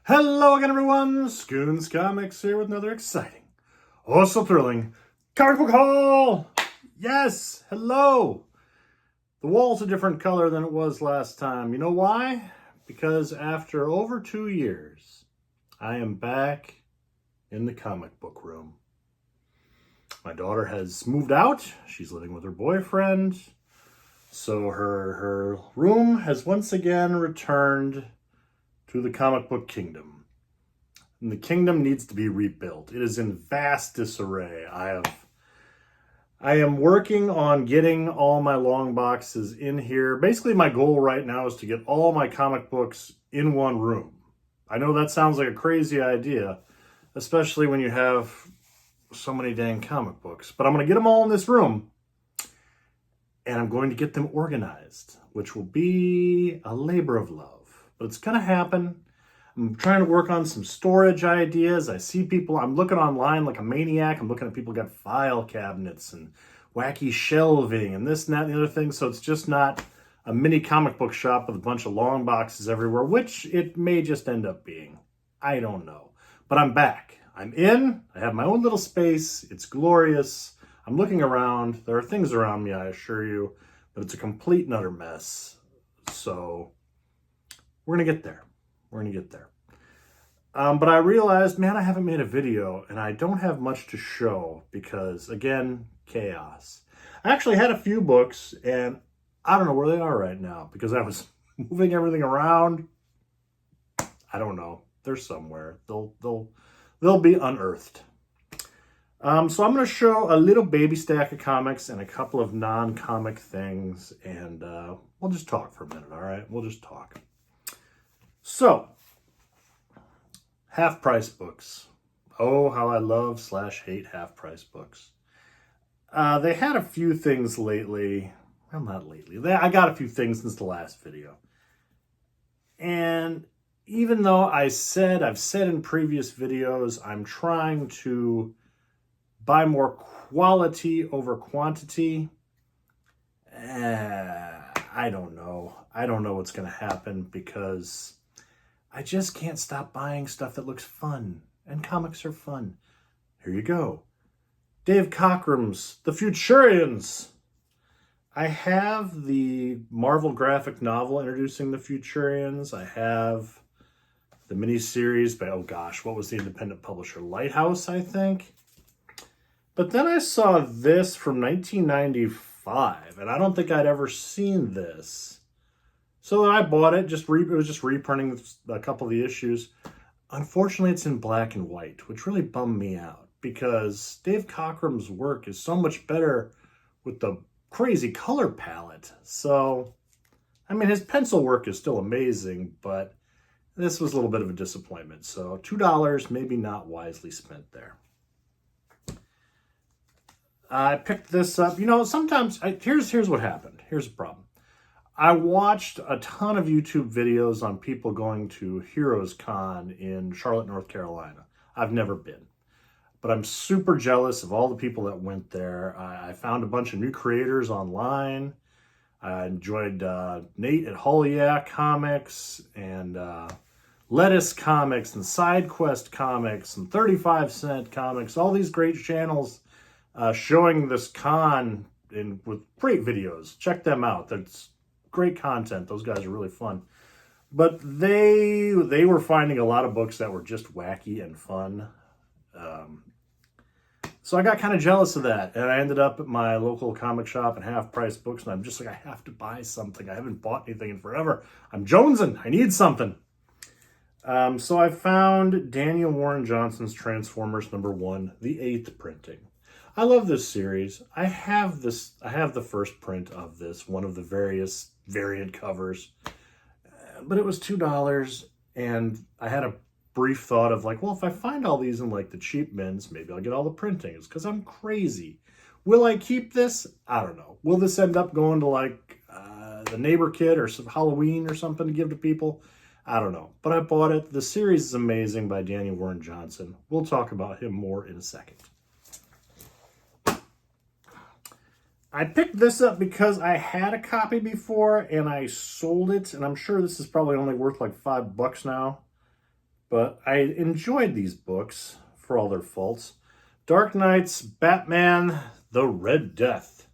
Hello again, everyone. Scoons Comics here with another exciting, also thrilling comic book haul. Yes, hello. The wall's a different color than it was last time. You know why? Because after over 2 years, I am back in the comic book room. My daughter has moved out. She's living with her boyfriend. So her room has once again returned to the comic book kingdom. And the kingdom needs to be rebuilt. It is in vast disarray. I am working on getting all my long boxes in here. Basically, my goal right now is to get all my comic books in one room. I know that sounds like a crazy idea, especially when you have so many dang comic books. But I'm going to get them all in this room, and I'm going to get them organized, which will be a labor of love. But it's going to happen. I'm trying to work on some storage ideas. I see people, I'm looking online like a maniac. I'm looking at people who got file cabinets and wacky shelving and this and that and the other thing. So it's just not a mini comic book shop with a bunch of long boxes everywhere, which it may just end up being. I don't know. But I'm back. I'm in. I have my own little space. It's glorious. I'm looking around. There are things around me, I assure you, but it's a complete and utter mess. So we're going to get there. We're going to get there. But I realized, man, I haven't made a video and I don't have much to show because, again, chaos. I actually had a few books and I don't know where they are right now because I was moving everything around. I don't know. They're somewhere. They'll be unearthed. So I'm going to show a little baby stack of comics and a couple of non-comic things, and we'll just talk for a minute, all right? We'll just talk. So, half-price books. Oh, how I love / hate half-price books. They had a few things lately. Well, not lately. I got a few things since the last video. And even though I've said in previous videos, I'm trying to buy more quality over quantity. I don't know. I don't know what's going to happen because I just can't stop buying stuff that looks fun. And comics are fun. Here you go. Dave Cockrum's The Futurians. I have the Marvel graphic novel introducing the Futurians. I have the miniseries by, oh gosh, what was the independent publisher? Lighthouse, I think. But then I saw this from 1995, and I don't think I'd ever seen this. So I bought it. It was just reprinting a couple of the issues. Unfortunately, it's in black and white, which really bummed me out because Dave Cockrum's work is so much better with the crazy color palette. So, I mean, his pencil work is still amazing, but this was a little bit of a disappointment. So $2, maybe not wisely spent there. I picked this up. You know, sometimes, here's what happened. Here's the problem. I watched a ton of YouTube videos on people going to Heroes Con in Charlotte, North Carolina. I've never been, but I'm super jealous of all the people that went there. I found a bunch of new creators online. I enjoyed Nate at Hollywood Comics and Lettuce Comics and SideQuest Comics and 35 Cent Comics, all these great channels showing this con with great videos. Check them out. That's great content. Those guys are really fun. But they were finding a lot of books that were just wacky and fun. So I got kind of jealous of that. And I ended up at my local comic shop and half-price books. And I'm just like, I have to buy something. I haven't bought anything in forever. I'm jonesing. I need something. So I found Daniel Warren Johnson's Transformers #1, the 8th printing. I love this series. I have the first print of this, one of the various variant covers, but it was $2, and I had a brief thought of like, well, if I find all these in like the cheap bins, maybe I'll get all the printings because I'm crazy. Will I keep this? I don't know. Will this end up going to like the neighbor kid or some Halloween or something to give to people? I don't know, but I bought it. The series is amazing by Daniel Warren Johnson. We'll talk about him more in a second. I picked this up because I had a copy before and I sold it, and I'm sure this is probably only worth like $5 now. but I enjoyed these books for all their faults. Dark Knight's Batman, The Red Death.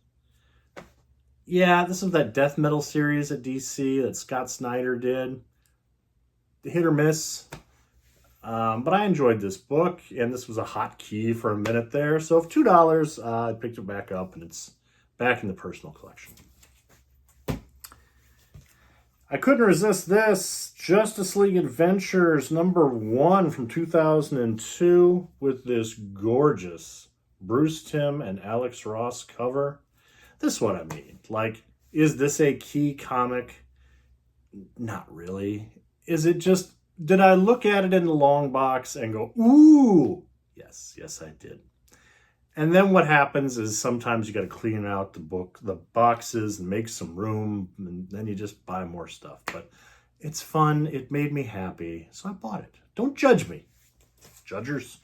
Yeah, this is that death metal series at DC that Scott Snyder did. Hit or miss. But I enjoyed this book, and this was a hot key for a minute there. So for $2, I picked it back up, and it's back in the personal collection. I couldn't resist this. Justice League Adventures #1 from 2002 with this gorgeous Bruce Timm and Alex Ross cover. This is what I mean. Like, is this a key comic? Not really. Is it just, did I look at it in the long box and go, ooh? Yes, I did. And then what happens is sometimes you got to clean out the boxes and make some room, and then you just buy more stuff. But it's fun. It made me happy, so I bought it. Don't judge me, judgers.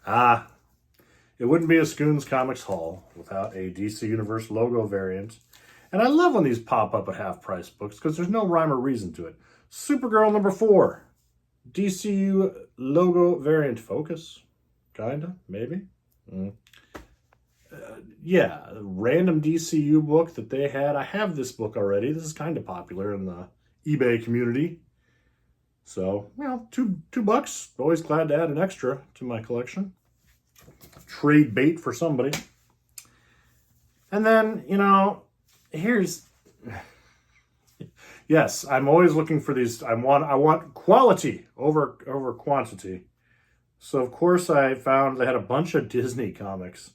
It wouldn't be a Scoons Comics haul without a DC Universe logo variant. And I love when these pop up at half-price books because there's no rhyme or reason to it. Supergirl #4, DCU logo variant. Focus. Kinda, maybe. Yeah, a random DCU book that they had. I have this book already. This is kind of popular in the eBay community. So, well, $2. Always glad to add an extra to my collection. Trade bait for somebody. And then, here's... Yes, I'm always looking for these. I want quality over quantity. So, of course, I found they had a bunch of Disney comics.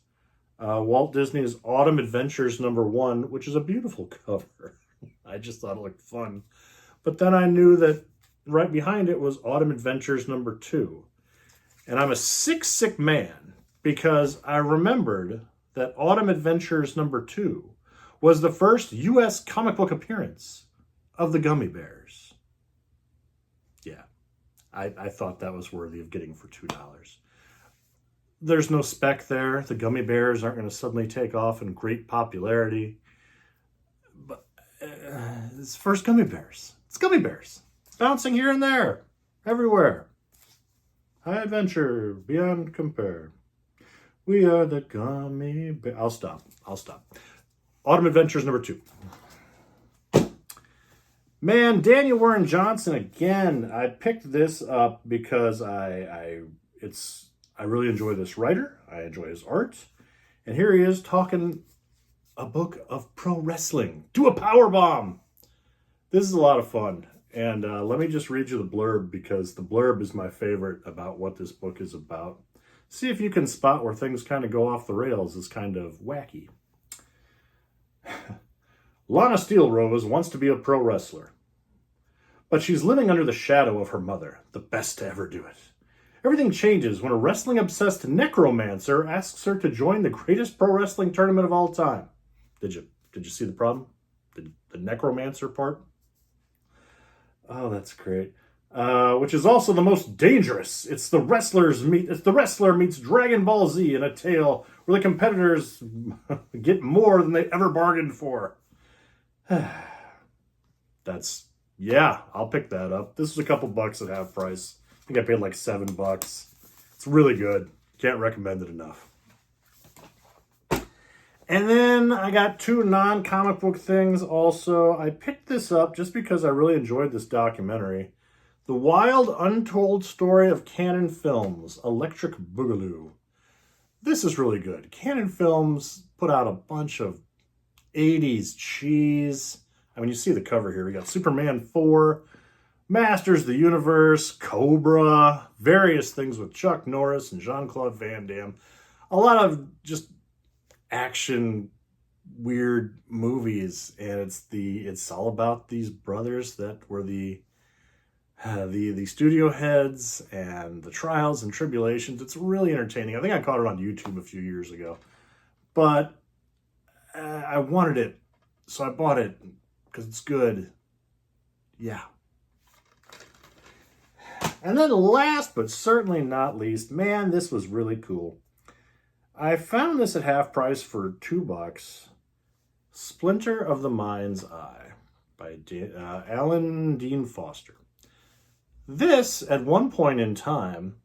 Walt Disney's Autumn Adventures #1, which is a beautiful cover. I just thought it looked fun. But then I knew that right behind it was Autumn Adventures #2. And I'm a sick man because I remembered that Autumn Adventures #2 was the first U.S. comic book appearance of the Gummi Bears. Yeah. I thought that was worthy of getting for $2. There's no spec there. The Gummi Bears aren't going to suddenly take off in great popularity. But it's first Gummi Bears. It's Gummi Bears. Bouncing here and there. Everywhere. High adventure beyond compare. We are the Gummi Bears. I'll stop. Autumn Adventures #2. Man, Daniel Warren Johnson again. I picked this up because I really enjoy this writer. I enjoy his art. And here he is talking a book of pro wrestling. Do a power bomb. This is a lot of fun. And let me just read you the blurb because the blurb is my favorite about what this book is about. See if you can spot where things kind of go off the rails. Is kind of wacky. Lana Steelrose wants to be a pro wrestler, but she's living under the shadow of her mother, the best to ever do it. Everything changes when a wrestling-obsessed necromancer asks her to join the greatest pro wrestling tournament of all time. Did you see the problem? The necromancer part? Oh, that's great. Which is also the most dangerous. It's the wrestler meets Dragon Ball Z in a tale where the competitors get more than they ever bargained for. I'll pick that up. This was a couple bucks at half price. I think I paid like $7. It's really good. Can't recommend it enough. And then I got 2 non-comic book things also. I picked this up just because I really enjoyed this documentary. The Wild Untold Story of Cannon Films, Electric Boogaloo. This is really good. Cannon Films put out a bunch of 80s cheese. I mean, you see the cover here. We got Superman 4, Masters of the Universe, Cobra, various things with Chuck Norris and Jean-Claude Van Damme. A lot of just action, weird movies. And it's all about these brothers that were the studio heads and the trials and tribulations. It's really entertaining. I think I caught it on YouTube a few years ago. But I wanted it, so I bought it because it's good. Yeah. And then last but certainly not least, man, this was really cool. I found this at half price for $2. Splinter of the Mind's Eye by Alan Dean Foster. This, at one point in time,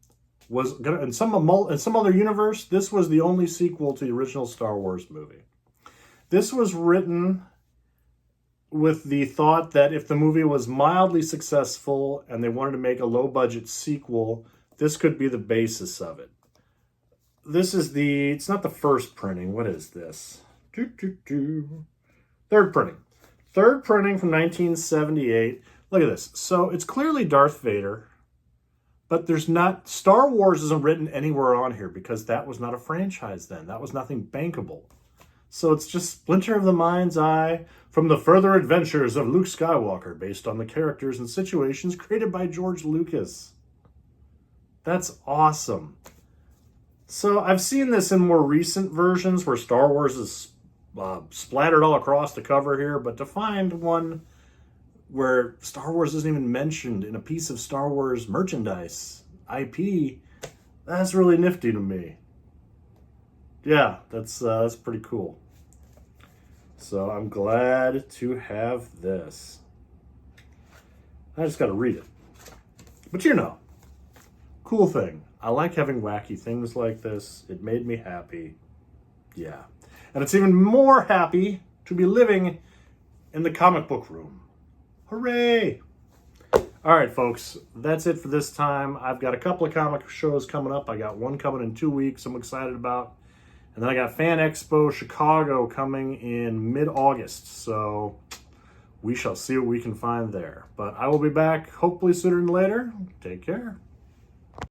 was gonna in some other universe, this was the only sequel to the original Star Wars movie. This was written with the thought that if the movie was mildly successful and they wanted to make a low-budget sequel, this could be the basis of it. This is it's not the first printing. What is this? Third printing. Third printing from 1978. Look at this. So it's clearly Darth Vader, but there's not, Star Wars isn't written anywhere on here because that was not a franchise then. That was nothing bankable. So it's just Splinter of the Mind's Eye from the further adventures of Luke Skywalker based on the characters and situations created by George Lucas. That's awesome. So I've seen this in more recent versions where Star Wars is splattered all across the cover here, but to find one where Star Wars isn't even mentioned in a piece of Star Wars merchandise, IP, that's really nifty to me. Yeah, that's pretty cool. So I'm glad to have this. I just got to read it. But you know, cool thing. I like having wacky things like this. It made me happy. Yeah. And it's even more happy to be living in the comic book room. Hooray! All right, folks, that's it for this time. I've got a couple of comic shows coming up. I got one coming in 2 weeks I'm excited about. And then I got Fan Expo Chicago coming in mid-August. So we shall see what we can find there. But I will be back hopefully sooner than later. Take care.